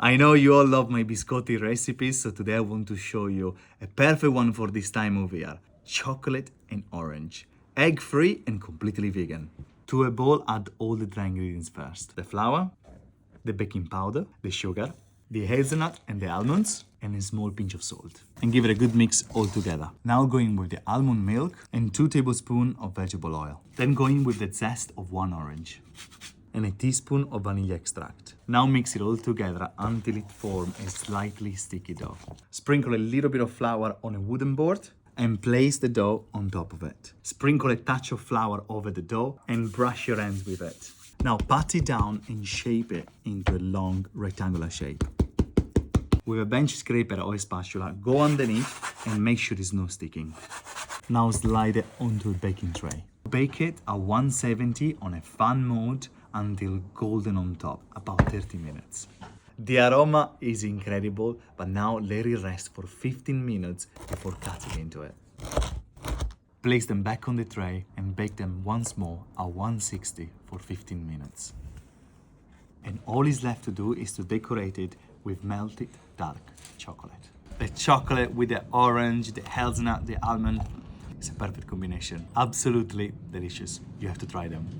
I know you all love my biscotti recipes, so today I want to show you a perfect one for this time of year. Chocolate and orange. Egg-free and completely vegan. To a bowl, add all the dry ingredients first. The flour, the baking powder, the sugar, the hazelnut and the almonds, and a small pinch of salt. And give it a good mix all together. Now go in with the almond milk and 2 tablespoons of vegetable oil. Then go in with the zest of 1 orange and a teaspoon of vanilla extract. Now mix it all together until it forms a slightly sticky dough. Sprinkle a little bit of flour on a wooden board and place the dough on top of it. Sprinkle a touch of flour over the dough and brush your hands with it. Now pat it down and shape it into a long rectangular shape. With a bench scraper or a spatula, go underneath and make sure there's no sticking. Now slide it onto a baking tray. Bake it at 170 on a fan mode until golden on top, about 30 minutes. The aroma is incredible, but now let it rest for 15 minutes before cutting into it. Place them back on the tray and bake them once more at 160 for 15 minutes. And all is left to do is to decorate it with melted dark chocolate. The chocolate with the orange, the hazelnut, the almond, it's a perfect combination. Absolutely delicious. You have to try them.